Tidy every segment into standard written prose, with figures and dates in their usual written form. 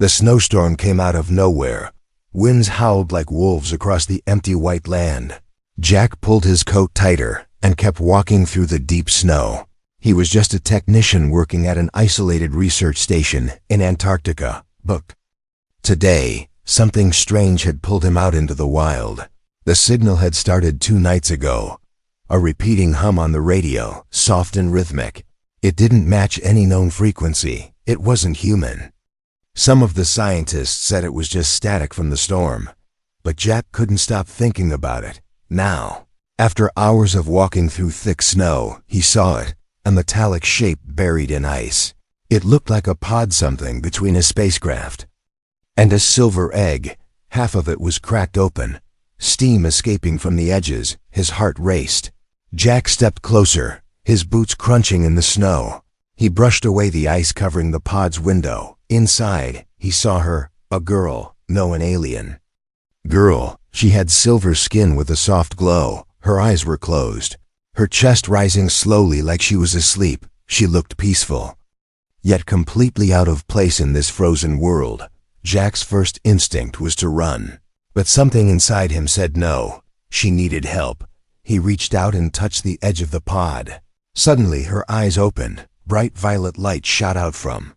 The snowstorm came out of nowhere. Winds howled like wolves across the empty white land. Jack pulled his coat tighter and kept walking through the deep snow. He was just a technician working at an isolated research station in Antarctica, but today, something strange had pulled him out into the wild. The signal had started 2 nights ago. A repeating hum on the radio, soft and rhythmic. It didn't match any known frequency. It wasn't human. Some of the scientists said it was just static from the storm, but Jack couldn't stop thinking about it. Now, after hours of walking through thick snow, he saw it, a metallic shape buried in ice. It looked like a pod, something between a spacecraft and a silver egg. Half of it was cracked open, steam escaping from the edges. His heart raced. Jack stepped closer, his boots crunching in the snow. He brushed away the ice covering the pod's window. Inside, he saw her, a girl, no, an alien. Girl, she had silver skin with a soft glow. Her eyes were closed, her chest rising slowly like she was asleep. She looked peaceful, yet completely out of place in this frozen world. Jack's first instinct was to run, but something inside him said no. She needed help. He reached out and touched the edge of the pod. Suddenly, her eyes opened. Bright violet light shot out from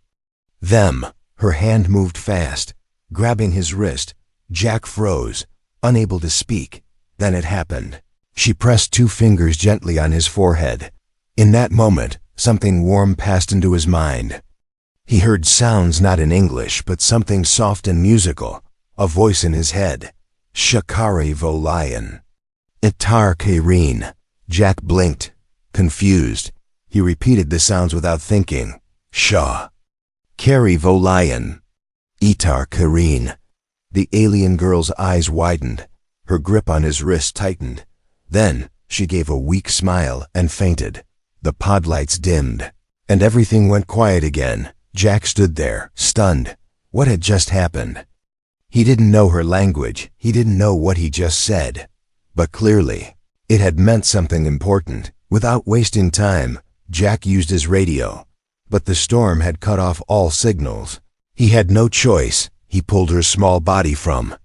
them. Her hand moved fast, grabbing his wrist. Jack froze, unable to speak. Then it happened. She pressed 2 fingers gently on his forehead. In that moment, something warm passed into his mind. He heard sounds not in English, but something soft and musical. A voice in his head. Shakari vo lion. Itar Kaireen. Jack blinked, confused. He repeated the sounds without thinking. Shaw. Kari vo lion. Itar Kaireen. The alien girl's eyes widened. Her grip on his wrist tightened. Then, she gave a weak smile and fainted. The pod lights dimmed, and everything went quiet again. Jack stood there, stunned. What had just happened? He didn't know her language. He didn't know what he just said. But clearly, it had meant something important. Without wasting time, Jack used his radio. But the storm had cut off all signals. He had no choice. He pulled her small body from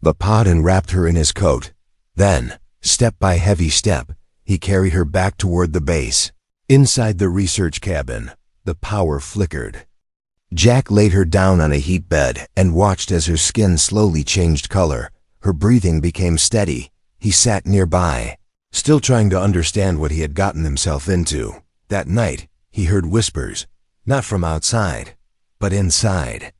the pod and wrapped her in his coat. Then, step by heavy step, he carried her back toward the base. Inside the research cabin, the power flickered. Jack laid her down on a heat bed and watched as her skin slowly changed color. Her breathing became steady. He sat nearby, still trying to understand what he had gotten himself into. That night, he heard whispers, not from outside, but inside.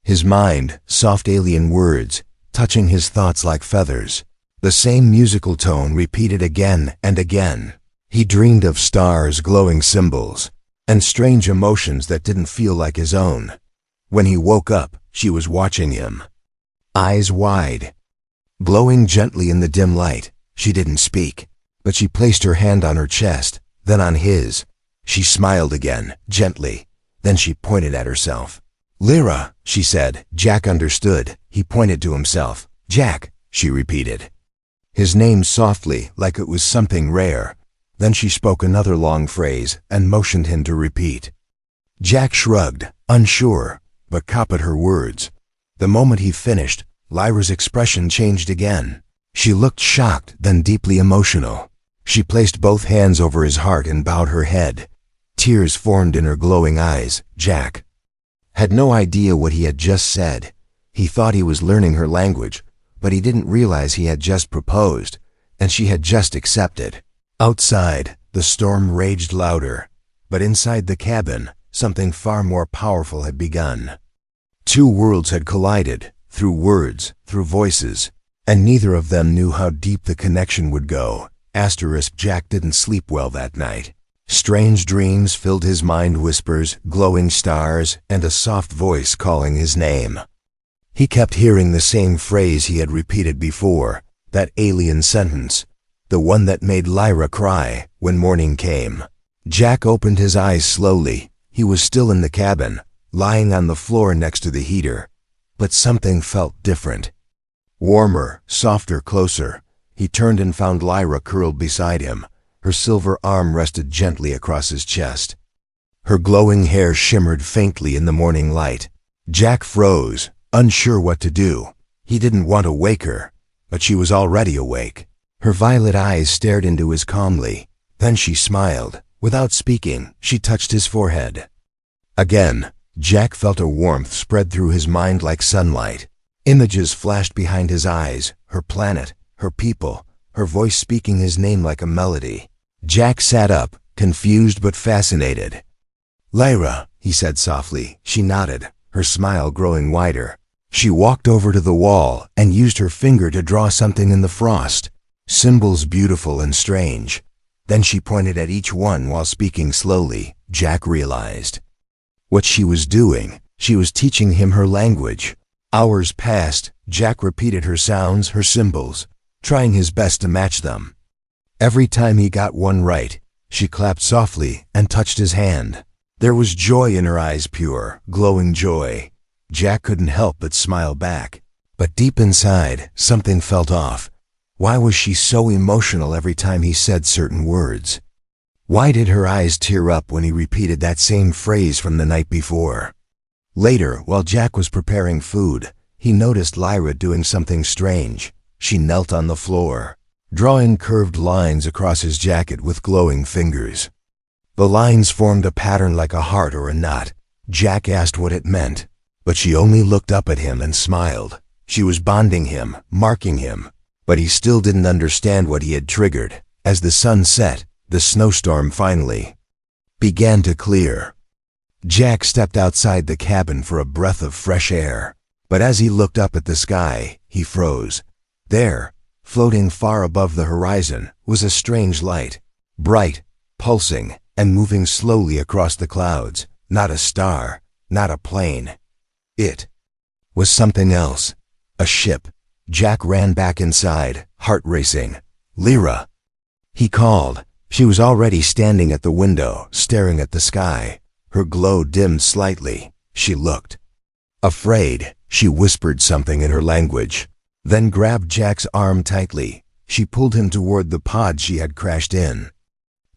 His mind, soft alien words, touching his thoughts like feathers. The same musical tone repeated again and again. He dreamed of stars, glowing symbols, and strange emotions that didn't feel like his own. When he woke up, she was watching him, eyes wide, glowing gently in the dim light. She didn't speak, but she placed her hand on her chest, then on his. She smiled again, gently. Then she pointed at herself. Lyra, she said. Jack understood. He pointed to himself. Jack, she repeated. His name softly, like it was something rare. Then she spoke another long phrase and motioned him to repeat. Jack shrugged, unsure, but copied her words. The moment he finished, Lyra's expression changed again. She looked shocked, then deeply emotional. She placed both hands over his heart and bowed her head. Tears formed in her glowing eyes. Jack had no idea what he had just said. He thought he was learning her language, but he didn't realize he had just proposed, and she had just accepted. Outside, the storm raged louder, but inside the cabin, something far more powerful had begun. 2 worlds had collided, through words, through voices, and neither of them knew how deep the connection would go. Jack didn't sleep well that night. Strange dreams filled his mind, whispers, glowing stars, and a soft voice calling his name. He kept hearing the same phrase he had repeated before, that alien sentence, the one that made Lyra cry when morning came. Jack opened his eyes slowly. He was still in the cabin, lying on the floor next to the heater, but something felt different. Warmer, softer, closer. He turned and found Lyra curled beside him. Her silver arm rested gently across his chest. Her glowing hair shimmered faintly in the morning light. Jack froze, unsure what to do. He didn't want to wake her, but she was already awake. Her violet eyes stared into his calmly. Then she smiled. Without speaking, she touched his forehead. Again, Jack felt a warmth spread through his mind like sunlight. Images flashed behind his eyes, her planet, her people, her voice speaking his name like a melody. Jack sat up, confused but fascinated. "Lyra," he said softly. She nodded, her smile growing wider. She walked over to the wall and used her finger to draw something in the frost, symbols beautiful and strange. Then she pointed at each one while speaking slowly. Jack realized what she was doing. She was teaching him her language. Hours passed. Jack repeated her sounds, her symbols, trying his best to match them. Every time he got one right, she clapped softly and touched his hand. There was joy in her eyes, pure, glowing joy. Jack couldn't help but smile back. But deep inside, something felt off. Why was she so emotional every time he said certain words? Why did her eyes tear up when he repeated that same phrase from the night before? Later, while Jack was preparing food, he noticed Lyra doing something strange. She knelt on the floor, drawing curved lines across his jacket with glowing fingers. The lines formed a pattern like a heart or a knot. Jack asked what it meant, but she only looked up at him and smiled. She was bonding him, marking him, but he still didn't understand what he had triggered. As the sun set, the snowstorm finally began to clear. Jack stepped outside the cabin for a breath of fresh air, but as he looked up at the sky, he froze. There, floating far above the horizon, was a strange light, bright, pulsing, and moving slowly across the clouds. Not a star, not a plane. It was something else. A ship. Jack ran back inside, heart racing. "Lyra!" he called. She was already standing at the window, staring at the sky. Her glow dimmed slightly. She looked afraid. She whispered something in her language, then grabbed Jack's arm tightly. She pulled him toward the pod she had crashed in.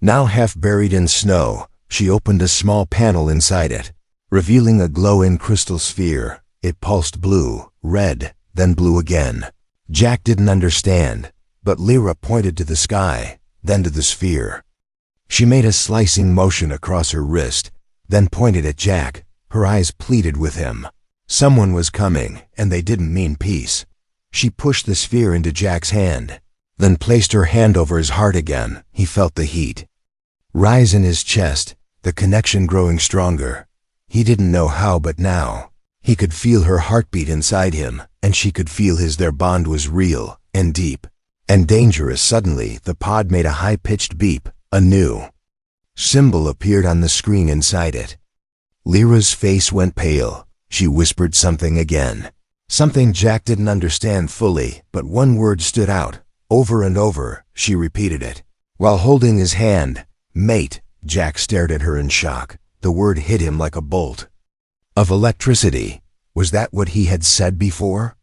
Now half buried in snow, she opened a small panel inside it, revealing a glowing crystal sphere. It pulsed blue, red, then blue again. Jack didn't understand, but Lyra pointed to the sky, then to the sphere. She made a slicing motion across her wrist, then pointed at Jack. Her eyes pleaded with him. Someone was coming, and they didn't mean peace. She pushed the sphere into Jack's hand, then placed her hand over his heart again. He felt the heat rise in his chest, the connection growing stronger. He didn't know how, but now he could feel her heartbeat inside him, and she could feel his. Their bond was real and deep and dangerous. Suddenly, the pod made a high-pitched beep. A new symbol appeared on the screen inside it. Lyra's face went pale. She whispered something again. Something Jack didn't understand fully, but one word stood out. Over and over, she repeated it. While holding his hand, "Mate," Jack stared at her in shock. The word hit him like a bolt of electricity. Was that what he had said before?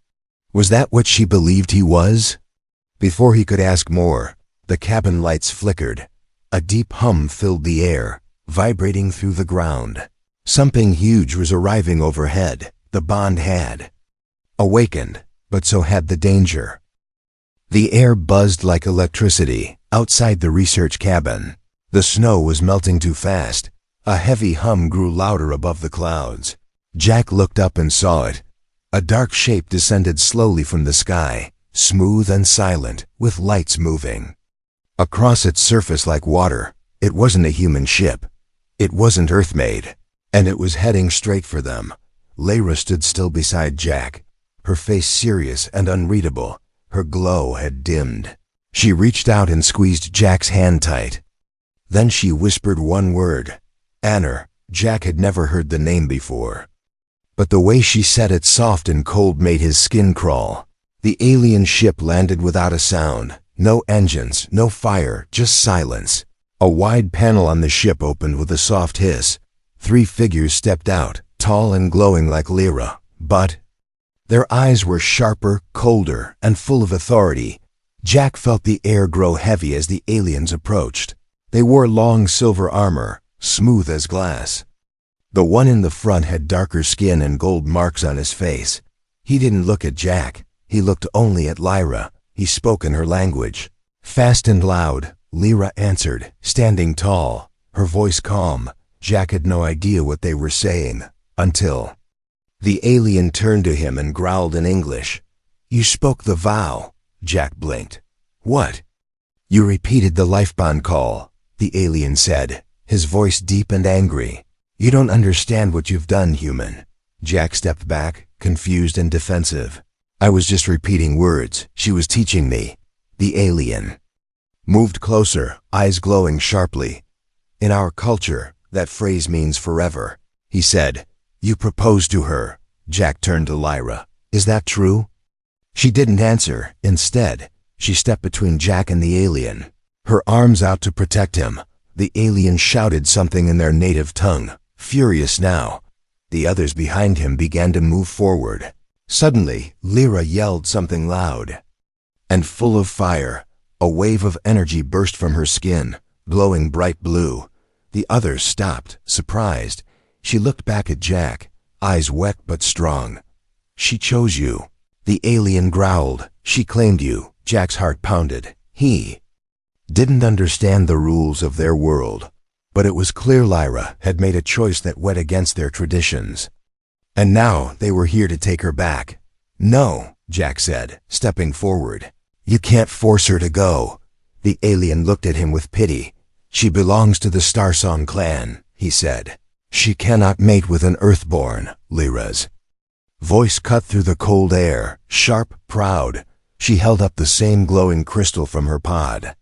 Was that what she believed he was? Before he could ask more, the cabin lights flickered. A deep hum filled the air, vibrating through the ground. Something huge was arriving overhead. The bond had awakened, but so had the danger. The air buzzed like electricity outside the research cabin. The snow was melting too fast. A heavy hum grew louder above the clouds. Jack looked up and saw it. A dark shape descended slowly from the sky, smooth and silent, with lights moving across its surface like water. It wasn't a human ship. It wasn't Earth-made, and it was heading straight for them. Lyra stood still beside Jack, her face serious and unreadable. Her glow had dimmed. She reached out and squeezed Jack's hand tight. Then she whispered one word. Anner. Jack had never heard the name before, but the way she said it, soft and cold, made his skin crawl. The alien ship landed without a sound. No engines, no fire, just silence. A wide panel on the ship opened with a soft hiss. 3 figures stepped out, tall and glowing like Lyra, but their eyes were sharper, colder, and full of authority. Jack felt the air grow heavy as the aliens approached. They wore long silver armor, smooth as glass. The one in the front had darker skin and gold marks on his face. He didn't look at Jack. He looked only at Lyra. He spoke in her language. Fast and loud, Lyra answered, standing tall, her voice calm. Jack had no idea what they were saying, until the alien turned to him and growled in English. "You spoke the vow." Jack blinked. "What?" "You repeated the lifebond call," the alien said, his voice deep and angry. "You don't understand what you've done, human." Jack stepped back, confused and defensive. "I was just repeating words. She was teaching me." The alien moved closer, eyes glowing sharply. "In our culture, that phrase means forever," he said. "You proposed to her." Jack turned to Lyra. "Is that true?" She didn't answer. Instead, she stepped between Jack and the alien, her arms out to protect him. The alien shouted something in their native tongue, furious now. The others behind him began to move forward. Suddenly, Lyra yelled something loud and full of fire. A wave of energy burst from her skin, glowing bright blue. The others stopped, surprised. She looked back at Jack, eyes wet but strong. "She chose you." The alien growled. "She claimed you." Jack's heart pounded. He didn't understand the rules of their world, but it was clear Lyra had made a choice that went against their traditions. And now they were here to take her back. "No," Jack said, stepping forward. "You can't force her to go." The alien looked at him with pity. "She belongs to the Starsong clan," he said. "She cannot mate with an Earthborn." Lyra's voice cut through the cold air, sharp, proud. She held up the same glowing crystal from her pod.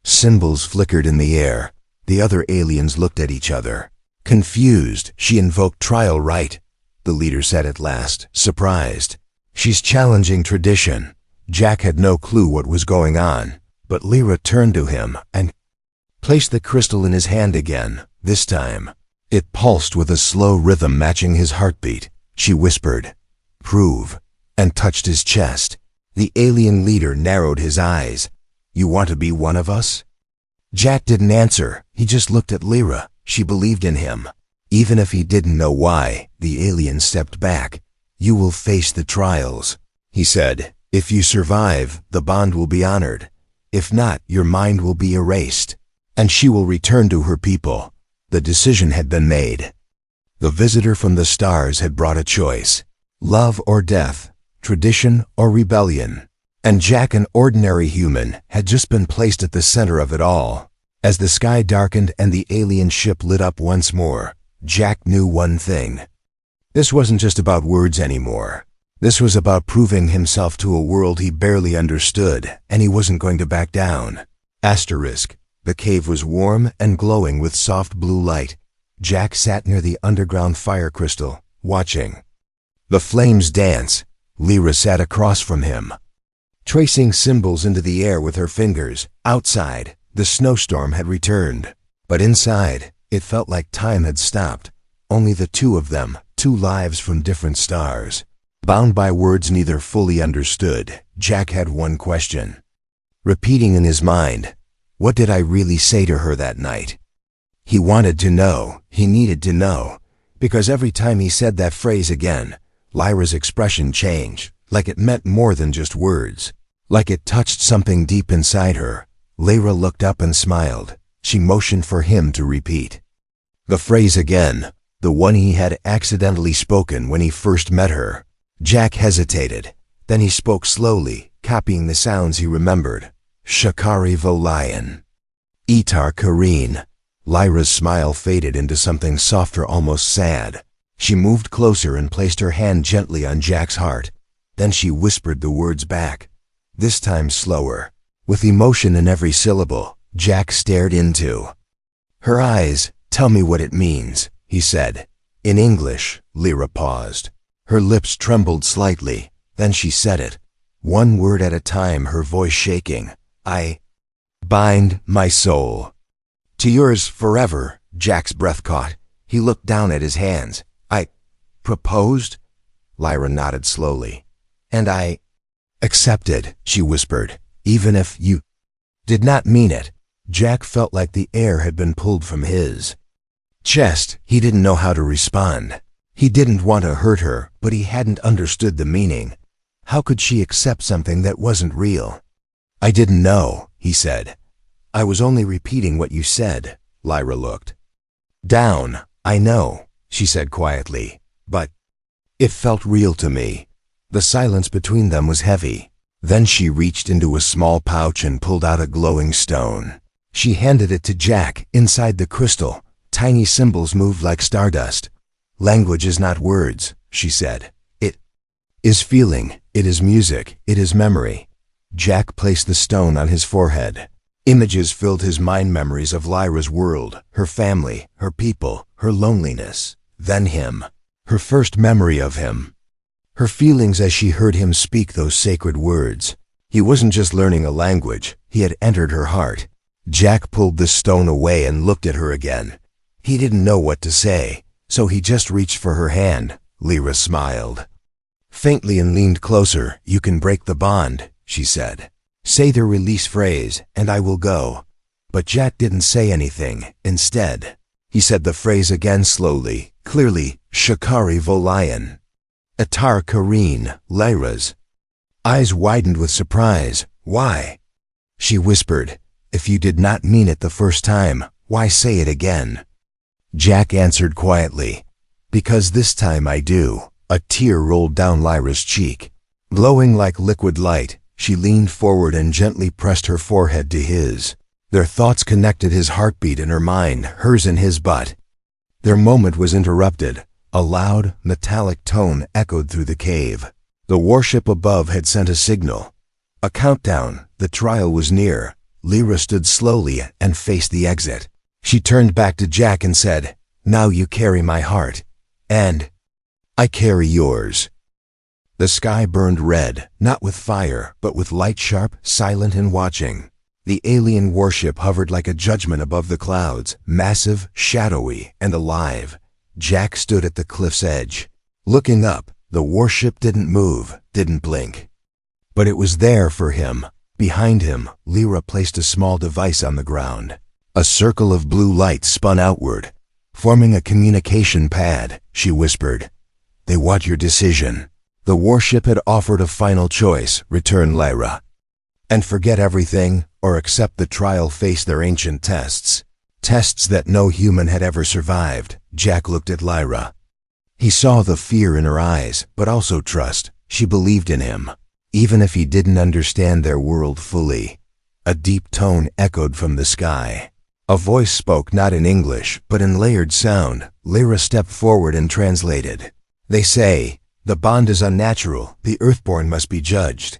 Symbols flickered in the air. The other aliens looked at each other. Confused, she invoked trial right, the leader said at last, surprised. "She's challenging tradition." Jack had no clue what was going on, but Lyra turned to him and placed the crystal in his hand again. This time, it pulsed with a slow rhythm matching his heartbeat. She whispered, "Prove," and touched his chest. The alien leader narrowed his eyes. "You want to be one of us?" Jack didn't answer. He just looked at Lyra. She believed in him, even if he didn't know why. The alien stepped back. "You will face the trials," he said. "If you survive, the bond will be honored. If not, your mind will be erased, and she will return to her people." The decision had been made. The visitor from the stars had brought a choice: love or death, tradition or rebellion. And Jack, an ordinary human, had just been placed at the center of it all. As the sky darkened and the alien ship lit up once more, Jack knew one thing. This wasn't just about words anymore. This was about proving himself to a world he barely understood, and he wasn't going to back down. Asterisk. The cave was warm and glowing with soft blue light. Jack sat near the underground fire crystal, watching the flames dance. Lyra sat across from him, tracing symbols into the air with her fingers. Outside, the snowstorm had returned, but inside, it felt like time had stopped. Only the two of them, two lives from different stars. Bound by words neither fully understood, Jack had one question, repeating in his mind, what did I really say to her that night? He wanted to know, he needed to know, because every time he said that phrase again, Lyra's expression changed, like it meant more than just words, like it touched something deep inside her. Lyra looked up and smiled. She motioned for him to repeat the phrase again, the one he had accidentally spoken when he first met her. Jack hesitated. Then he spoke slowly, copying the sounds he remembered. Shakari Volian. Itar Kareen. Lyra's smile faded into something softer, almost sad. She moved closer and placed her hand gently on Jack's heart. Then she whispered the words back, this time slower, with emotion in every syllable. Jack stared into her eyes. Tell me what it means, he said. In English. Lyra paused. Her lips trembled slightly. Then she said it, one word at a time, her voice shaking. I bind my soul to yours forever. Jack's breath caught. He looked down at his hands. I proposed? Lyra nodded slowly. And I accepted, she whispered, even if you did not mean it. Jack felt like the air had been pulled from his chest. He didn't know how to respond. He didn't want to hurt her, but he hadn't understood the meaning. How could she accept something that wasn't real? I didn't know, he said. I was only repeating what you said. Lyra looked down. I know, she said quietly, but it felt real to me. The silence between them was heavy. Then she reached into a small pouch and pulled out a glowing stone. She handed it to Jack. Inside the crystal, tiny symbols moved like stardust. Language is not words, she said. It is feeling, it is music, it is memory. Jack placed the stone on his forehead. Images filled his mind, memories of Lyra's world, her family, her people, her loneliness. Then him. Her first memory of him. Her feelings as she heard him speak those sacred words. He wasn't just learning a language, he had entered her heart. Jack pulled the stone away and looked at her again. He didn't know what to say, so he just reached for her hand. Lyra smiled faintly and leaned closer. You can break the bond, she said. Say the release phrase, and I will go. But Jack didn't say anything. Instead, he said the phrase again slowly, clearly, Shakari Volian. Atar Kareen, Lyra's eyes widened with surprise. Why? She whispered. If you did not mean it the first time, why say it again? Jack answered quietly. Because this time I do. A tear rolled down Lyra's cheek. Glowing like liquid light, she leaned forward and gently pressed her forehead to his. Their thoughts connected, his heartbeat in her mind, hers in his butt. Their moment was interrupted. A loud, metallic tone echoed through the cave. The warship above had sent a signal. A countdown. The trial was near. Lyra stood slowly and faced the exit. She turned back to Jack and said, Now you carry my heart. And I carry yours. The sky burned red, not with fire, but with light, sharp, silent and watching. The alien warship hovered like a judgment above the clouds, massive, shadowy, and alive. Jack stood at the cliff's edge. Looking up, the warship didn't move, didn't blink. But it was there for him. Behind him, Lyra placed a small device on the ground. A circle of blue light spun outward, forming a communication pad. She whispered, They want your decision. The warship had offered a final choice, returned Lyra. And forget everything, or accept the trial, face their ancient tests. Tests that no human had ever survived. Jack looked at Lyra. He saw the fear in her eyes, but also trust. She believed in him, even if he didn't understand their world fully. A deep tone echoed from the sky. A voice spoke not in English, but in layered sound. Lyra stepped forward and translated. They say, the bond is unnatural. The Earthborn must be judged.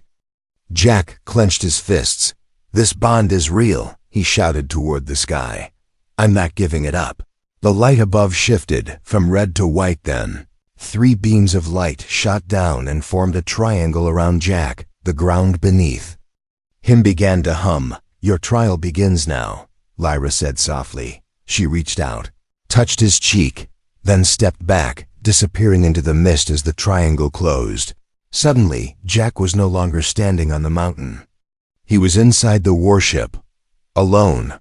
Jack clenched his fists. This bond is real, he shouted toward the sky. I'm not giving it up. The light above shifted, from red to white then. 3 beams of light shot down and formed a triangle around Jack, the ground beneath. Him began to hum. Your trial begins now, Lyra said softly. She reached out, touched his cheek, then stepped back, disappearing into the mist as the triangle closed. Suddenly, Jack was no longer standing on the mountain. He was inside the warship, alone.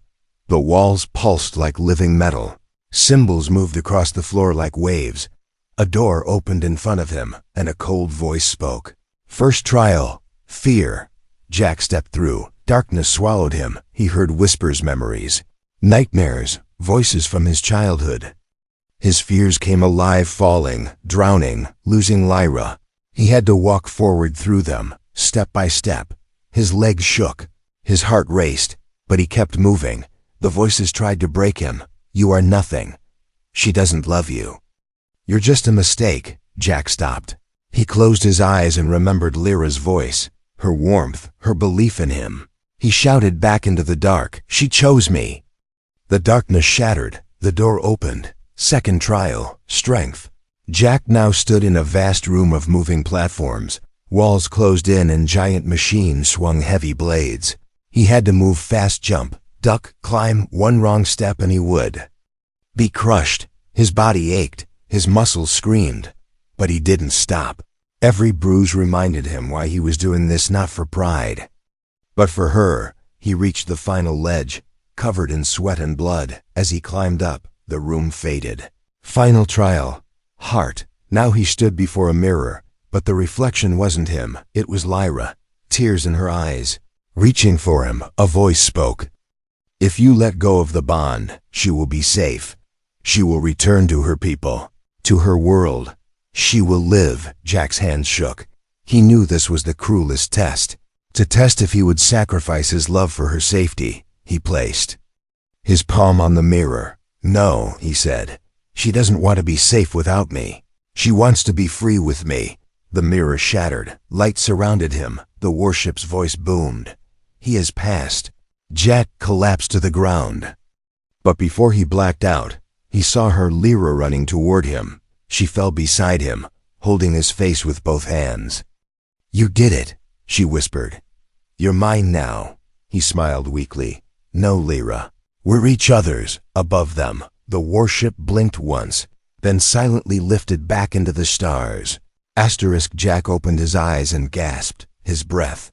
The walls pulsed like living metal. Symbols moved across the floor like waves. A door opened in front of him, and a cold voice spoke. First trial, fear. Jack stepped through. Darkness swallowed him. He heard whispers, memories, nightmares, voices from his childhood. His fears came alive, falling, drowning, losing Lyra. He had to walk forward through them, step by step. His legs shook. His heart raced, but he kept moving. The voices tried to break him. You are nothing. She doesn't love you. You're just a mistake. Jack stopped. He closed his eyes and remembered Lyra's voice, her warmth, her belief in him. He shouted back into the dark, She chose me. The darkness shattered. The door opened. Second trial, strength. Jack now stood in a vast room of moving platforms. Walls closed in and giant machines swung heavy blades. He had to move fast, jump, duck, climb. One wrong step and he would be crushed. His body ached. His muscles screamed. But he didn't stop. Every bruise reminded him why he was doing this, not for pride, but for her. He reached the final ledge, covered in sweat and blood. As he climbed up, The room faded. Final trial. Heart. Now he stood before a mirror, but the reflection wasn't him. It was Lyra, tears in her eyes. Reaching for him, a voice spoke. If you let go of the bond, she will be safe. She will return to her people, to her world. She will live. Jack's hands shook. He knew this was the cruelest test. To test if he would sacrifice his love for her safety, he placed his palm on the mirror. No, he said. She doesn't want to be safe without me. She wants to be free with me. The mirror shattered. Light surrounded him. The warship's voice boomed. He has passed. Jack collapsed to the ground. But before he blacked out, he saw her Lyra running toward him. She fell beside him, holding his face with both hands. You did it, she whispered. You're mine now. He smiled weakly. No, Lyra. We're each other's. Above them, the warship blinked once, then silently lifted back into the stars. Jack opened his eyes and gasped. His breath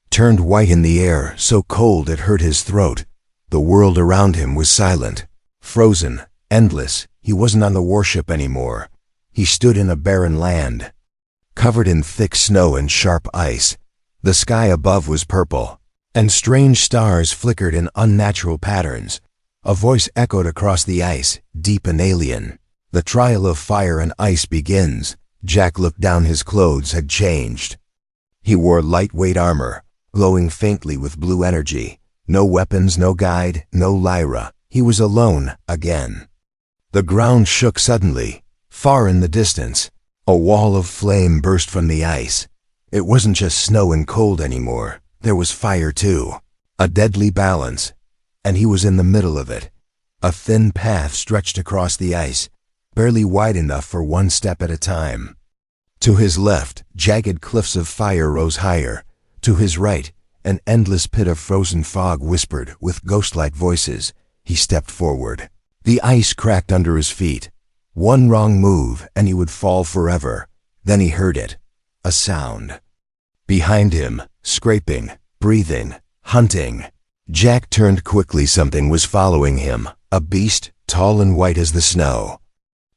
turned white in the air, so cold it hurt his throat. The world around him was silent, frozen, endless. He wasn't on the warship anymore. He stood in a barren land, covered in thick snow and sharp ice. The sky above was purple, and strange stars flickered in unnatural patterns. A voice echoed across the ice, deep and alien. The trial of fire and ice begins. Jack looked down. His clothes had changed. He wore lightweight armor, glowing faintly with blue energy. No weapons, no guide, no Lyra. He was alone again. The ground shook suddenly. Far in the distance, a wall of flame burst from the ice. It wasn't just snow and cold anymore. There was fire too. A deadly balance. And he was in the middle of it. A thin path stretched across the ice, barely wide enough for one step at a time. To his left, jagged cliffs of fire rose higher. To his right, an endless pit of frozen fog whispered with ghost-like voices. He stepped forward. The ice cracked under his feet. One wrong move, and he would fall forever. Then he heard it. A sound. Behind him, scraping, breathing, hunting. Jack turned quickly. Something was following him. A beast, tall and white as the snow.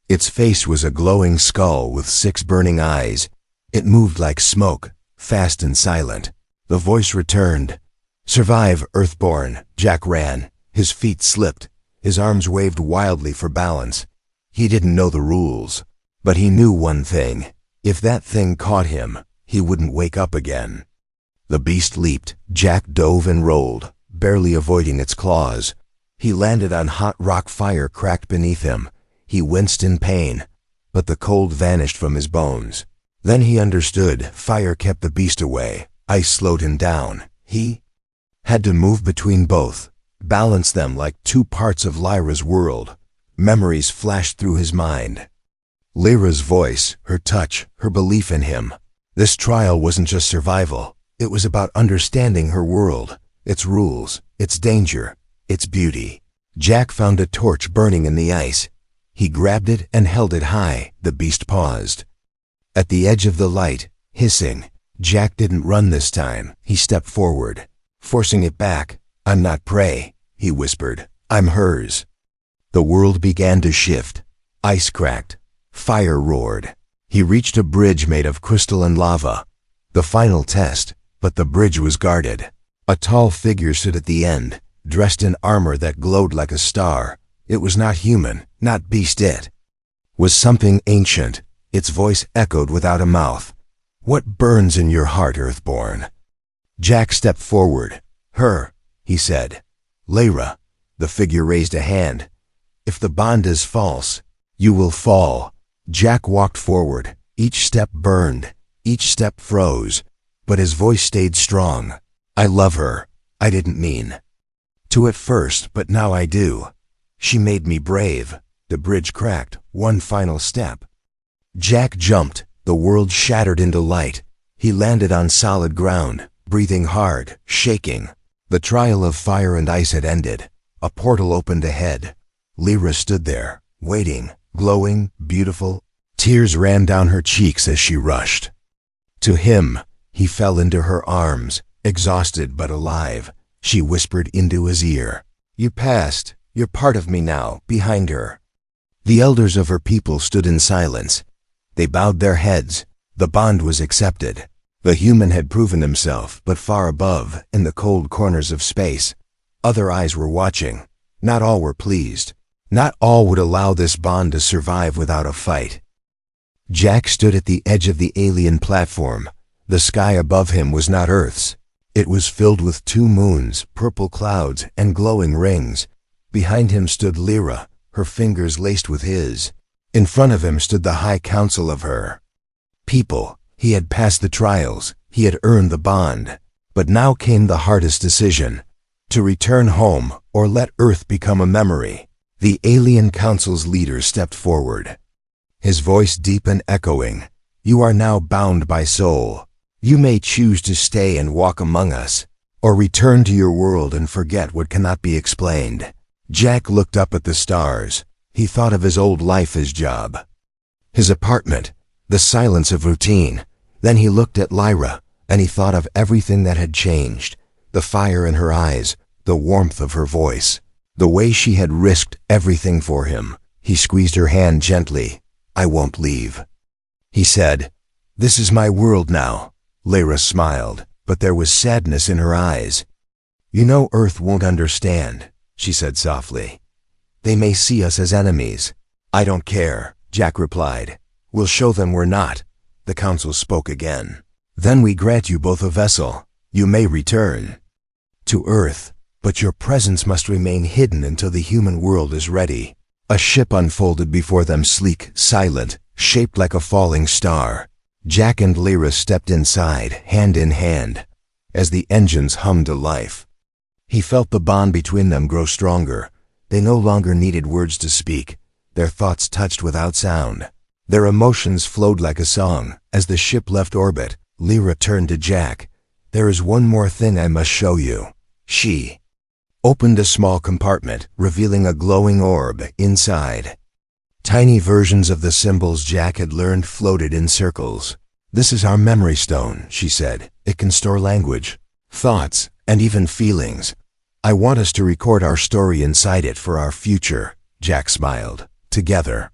Its face was a glowing skull with 6 burning eyes. It moved like smoke, fast and silent. The voice returned. Survive, Earthborn. Jack ran. His feet slipped. His arms waved wildly for balance. He didn't know the rules, but he knew one thing. If that thing caught him, he wouldn't wake up again. The beast leaped. Jack dove and rolled, barely avoiding its claws. He landed on hot rock. Fire cracked beneath him. He winced in pain, but the cold vanished from his bones. Then he understood. Fire kept the beast away. Ice slowed him down. He had to move between both, balance them like 2 parts of Lyra's world. Memories flashed through his mind. Lyra's voice, her touch, her belief in him. This trial wasn't just survival. It was about understanding her world, its rules, its danger, its beauty. Jack found a torch burning in the ice. He grabbed it and held it high. The beast paused. At the edge of the light, hissing. Jack didn't run this time. He stepped forward, forcing it back. I'm not prey, he whispered. I'm hers. The world began to shift. Ice cracked. Fire roared. He reached a bridge made of crystal and lava. The final test, but the bridge was guarded. A tall figure stood at the end, dressed in armor that glowed like a star. It was not human, not beast. It was something ancient. Its voice echoed without a mouth. What burns in your heart, Earthborn? Jack stepped forward. Her, he said. Lyra. The figure raised a hand. If the bond is false, you will fall. Jack walked forward. Each step burned. Each step froze. But his voice stayed strong. I love her. I didn't mean to at first, but now I do. She made me brave. The bridge cracked. One final step. Jack jumped. The world shattered into light. He landed on solid ground, breathing hard, shaking. The trial of fire and ice had ended. A portal opened ahead. Lyra stood there, waiting, glowing, beautiful. Tears ran down her cheeks as she rushed to him. He fell into her arms, exhausted but alive. She whispered into his ear, You passed. You're part of me now, behind her." The elders of her people stood in silence. They bowed their heads. The bond was accepted. The human had proven himself, but far above, in the cold corners of space. Other eyes were watching. Not all were pleased. Not all would allow this bond to survive without a fight. Jack stood at the edge of the alien platform. The sky above him was not Earth's. It was filled with 2 moons, purple clouds, and glowing rings. Behind him stood Lyra, her fingers laced with his. In front of him stood the High Council of her people. He had passed the trials. He had earned the bond. But now came the hardest decision: to return home or let Earth become a memory. The Alien Council's leader stepped forward. His voice deep and echoing. "You are now bound by soul. You may choose to stay and walk among us, or return to your world and forget what cannot be explained." Jack looked up at the stars. He thought of his old life, his job, his apartment, the silence of routine. Then he looked at Lyra, and he thought of everything that had changed. The fire in her eyes, the warmth of her voice, the way she had risked everything for him. He squeezed her hand gently. "I won't leave," he said. "This is my world now." Lyra smiled, but there was sadness in her eyes. "You know Earth won't understand," she said softly. "They may see us as enemies." "I don't care," Jack replied. "We'll show them we're not." The council spoke again. "Then we grant you both a vessel. You may return to Earth, but your presence must remain hidden until the human world is ready." A ship unfolded before them, sleek, silent, shaped like a falling star. Jack and Lyra stepped inside, hand in hand, as the engines hummed to life. He felt the bond between them grow stronger. They no longer needed words to speak. Their thoughts touched without sound. Their emotions flowed like a song. As the ship left orbit, Lyra turned to Jack. "There is one more thing I must show you." She opened a small compartment, revealing a glowing orb inside. Tiny versions of the symbols Jack had learned floated in circles. "This is our memory stone," she said. "It can store language, thoughts, and even feelings. I want us to record our story inside it for our future." Jack smiled. Together,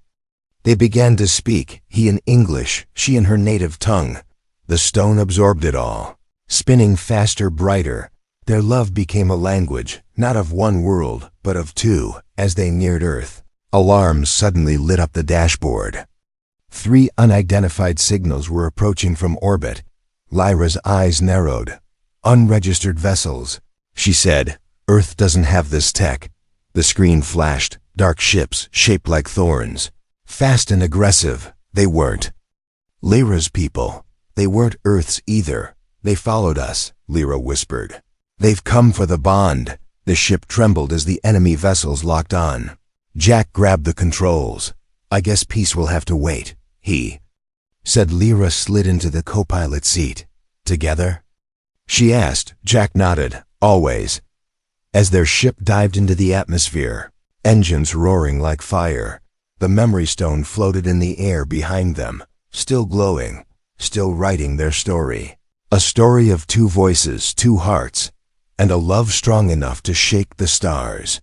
they began to speak, he in English, she in her native tongue. The stone absorbed it all, spinning faster, brighter. Their love became a language, not of one world, but of 2. As they neared Earth, alarms suddenly lit up the dashboard. 3 unidentified signals were approaching from orbit. Lyra's eyes narrowed. "Unregistered vessels," she said. "Earth doesn't have this tech." The screen flashed. Dark ships, shaped like thorns. Fast and aggressive. They weren't Lyra's people. They weren't Earth's either. "They followed us," Lyra whispered. "They've come for the bond." The ship trembled as the enemy vessels locked on. Jack grabbed the controls. "I guess peace will have to wait," he said. Lyra slid into the co-pilot seat. "Together?" she asked. Jack nodded. "Always." As their ship dived into the atmosphere, engines roaring like fire, the memory stone floated in the air behind them, still glowing, still writing their story. A story of 2 voices, 2 hearts, and a love strong enough to shake the stars.